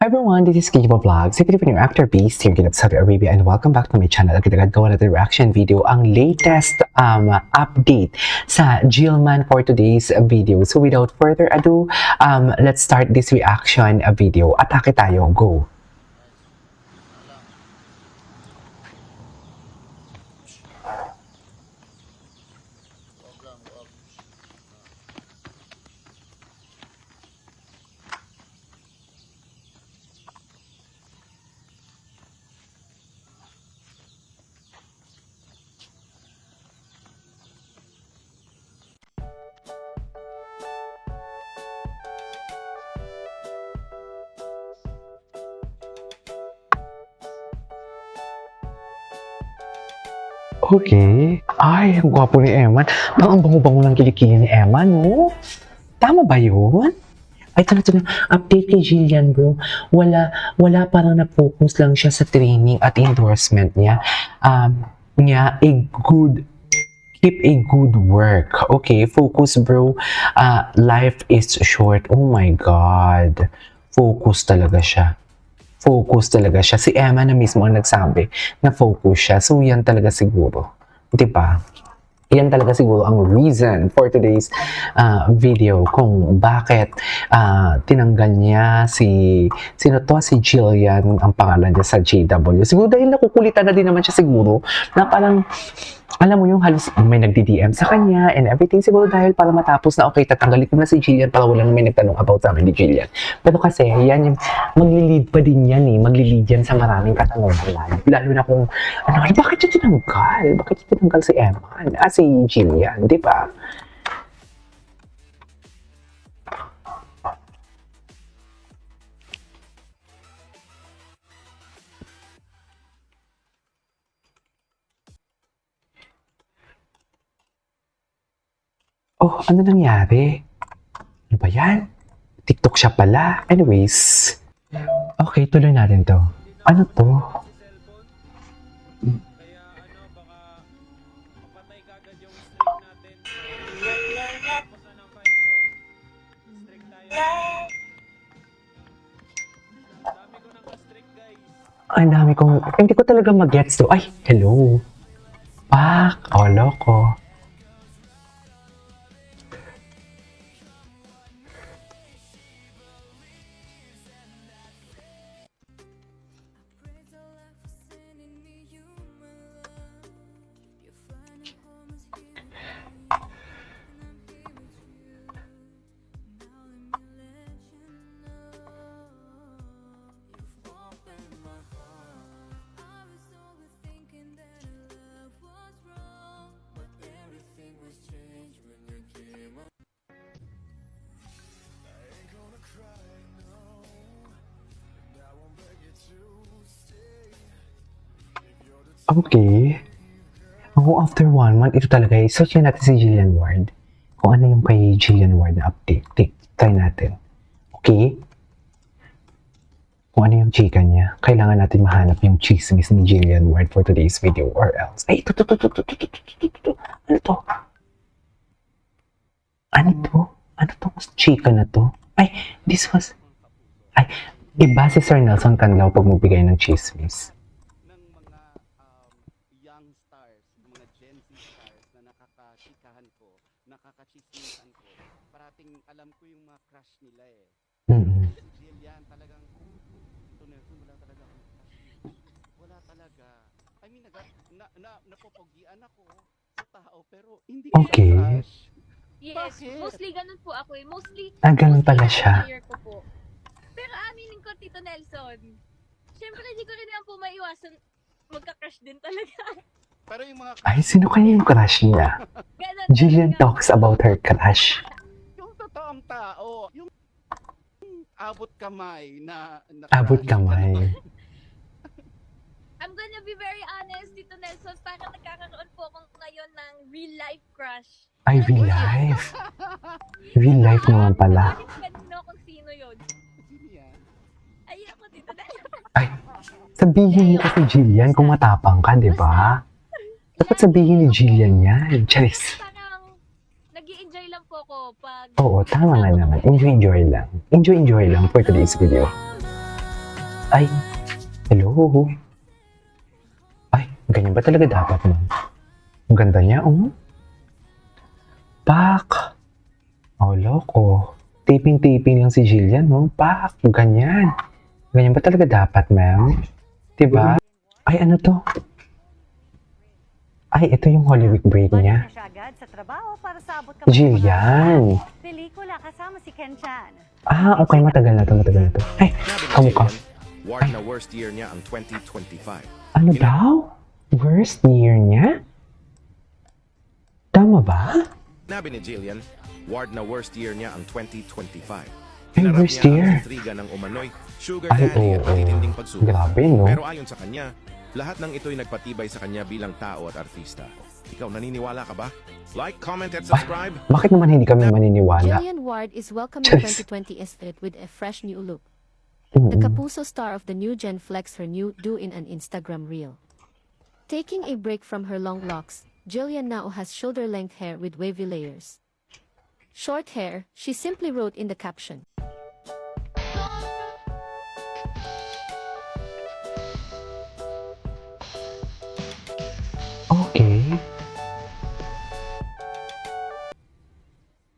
Hi everyone, this is Kikibo Vlogs, a Filipino actor based here in Saudi Arabia, and welcome back to my channel. Agad-agad gawa natin reaction video, ang latest update sa Jillman for today's video. So without further ado, let's start this reaction video. Atake tayo, go! Okay. Ay, ang gwapo ni Eman. Parang ang bango-bango ng kilikili ni Eman, no? Tama ba yun? Ay, ito na. Update kay Jillian, bro. Wala parang na-focus lang siya sa training at endorsement niya. Keep a good work. Okay, focus, bro. Life is short. Oh my God. Focus talaga siya. Si Emma na mismo ang nagsabi na focus siya. So, yan talaga siguro. Diba? Yan talaga siguro ang reason for today's video kung bakit tinanggal niya si Jillian, ang pangalan niya sa JW. Siguro dahil nakukulitan na din naman siya siguro na parang alam mo yung halos may nagdi-DM sa kanya and everything, siguro dahil para matapos na okay, tatanggalin ko na si Jillian para walang may nagtanong about sa amin ni Jillian. Pero kasi yan yung maglilid pa din yan maglilid yan sa maraming katanungan. Lalo na kung bakit siya tinanggal? Bakit siya tinanggal si Eman? Si Jillian, di ba? Oh, ano nangyari? Ano ba yan? TikTok siya pala. Anyways. Okay, tuloy natin to. Ano to? Ay, dami kong... Hindi ko talaga mag-gets to. Ay, hello. Pak, loko. Okay. After 1 month, ito talaga search natin si Jillian Ward. Kung ano yung kay Jillian Ward na update. Try natin. Okay? Kung ano yung chika niya. Kailangan natin mahanap yung chismis ni Jillian Ward for today's video or else. Ay, ito. Ano to? Ano to? Chika na to? Ay, this was... Ay, iba si Sir Nelson Canlao pag magbigay ng chismis. Nakakachismisan ko. Parating alam ko yung mga crush nila Jillian talagang Nelson, wala talaga akong crush. Wala talaga. I mean, napopogian ako sa tao pero hindi ko Okay. crush. Yes, Bakit? mostly ganun po ako Mostly, Ganun pala siya. ko po. Pero aminin ko, Tito Nelson, syempre hindi ko rin naman po maiwasan magka-crush din talaga. Pero yung mga Ay, sino kaya yung crush niya? Ganun Jillian talaga. talks about her crush. yung totoong tao, yung abot kamay na Abot crush. kamay. I'm gonna be very honest, Tito Nelson, parang nagkakaroon po ako ngayon ng real life crush. Ay, real life. Real life naman pala. Kahit kanino kung sino yun. Jillian. Ay, ako, Tito Nelson. Ay, sabihin mo kasi Jillian kung matapang ka, di ba? Dapat sabihin ni Jillian yan. Charis. Parang nag-i-enjoy lang po ako pag... Oo, tama nga naman. Enjoy lang. Enjoy lang for today's video. Ay, hello. Ay, ganyan ba talaga dapat, ma'am? Ang ganda niya, oh. Pak! Oh, loko. Taping-taping lang si Jillian, no? Pak! Ganyan. Ganyan ba talaga dapat, ma'am? Diba? Ay, ano to? Ay, ito yung Holy Week break niya. Balik na siya agad sa trabaho para sa abot ka Jillian! pelikula kasama si Ken Chan. Ah, okay. Matagal na to. Ay, kamukha. Ward na worst year niya ang 2025. Ano daw? Worst year niya? Tama ba? Nabi ni Jillian, Ward na worst year niya ang 2025. Ay, Hinarap worst niya year. ang intriga ng umano'y sugar Ay, daddy at oo. matitinding pagsubok. Grabe, no? Pero ayon sa kanya, lahat ng ito'y nagpatibay sa kanya bilang tao at artista. Ikaw, naniniwala ka ba? Like, comment, at subscribe. Bakit naman hindi kami maniniwala? Jillian Ward is welcoming Yes. 2020 aesthetic with a fresh new look. The Mm-mm. Kapuso star of the new gen flexed her new do in an Instagram reel. Taking a break from her long locks, Jillian now has shoulder-length hair with wavy layers. Short hair, she simply wrote in the caption. Okay.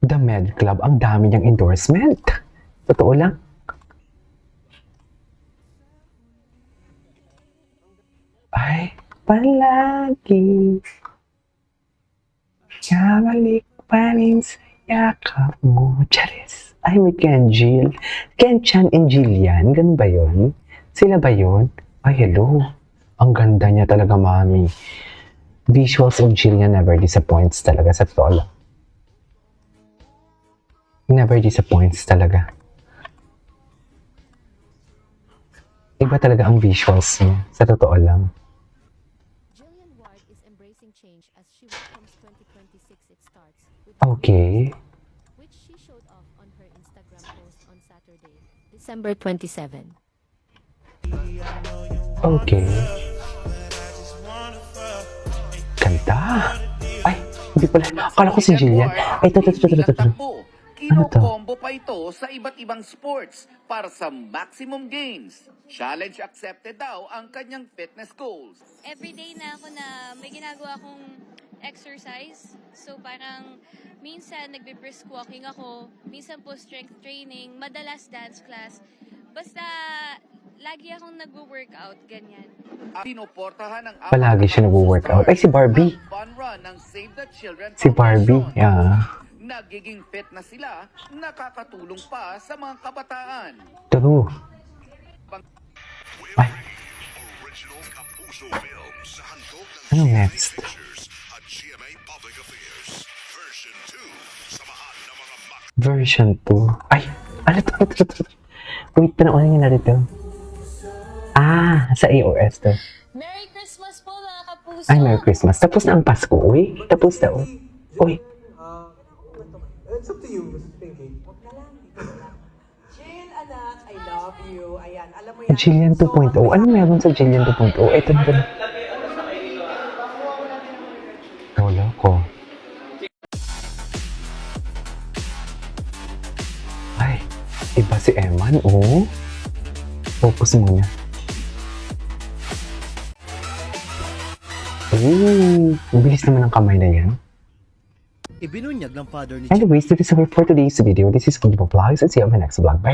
The Med Club, ang dami niyang endorsement. Totoo lang. Ay, palagi. Kabalik pa rin sa yakap mo. Charis. Ay, may Ken Jill. Ken Chan and Jillian. Ganun ba yun? Sila ba yun? Ay, hello. Ang ganda niya talaga, mami. Visuals of Jillian never disappoints talaga sa totoo lang. Never disappoints talaga. Iba talaga ang visuals niya sa totoo lang. Jillian Ward is embracing change as she welcomes 2026 it starts, Okay. which she showed off on her Instagram post on Saturday, December 27. Okay. Ganda. Ay, hindi pala. Akala ko si Jillian. Ay, ito. Tatakbo. Ano to? Kino-combo pa ito sa iba't ibang sports para sa maximum gains. Challenge accepted daw ang kanyang fitness goals. Everyday na ako na may ginagawa akong exercise. So parang minsan nagbe-brisk walking ako, minsan po strength training, madalas dance class. Basta lagi akong nagwo-workout, ganyan. Pinuportahan ng Palagi siya nagwo-workout. Ay, si Barbie. Fun run ng Save the Children Si Barbie. Foundation. Yeah. Nagiging fit na sila, nakakatulong pa sa mga kabataan. True. Ay. Ano next? Version 2. Ay, ano to? Wait, panoorin niyo na rito. Ah, sa AOS to. Merry Christmas po mga kapuso! Ay, Merry Christmas. Tapos na ang Pasko. Uy, tapos na. Uy, It's up to you, Miss Pinky. Jill, anak, I love you. Ayan, alam mo yan. Jillian 2.0. Ano meron sa Jillian 2.0? Ito na. Wala ko. Ay, iba si Eman, oh. Focus muna. Ang bilis naman ng kamay na yan. Ibinunyag ng father ni Anyways, this is all for today's video. This is Oliver Vlogs and see you on my next vlog. Bye!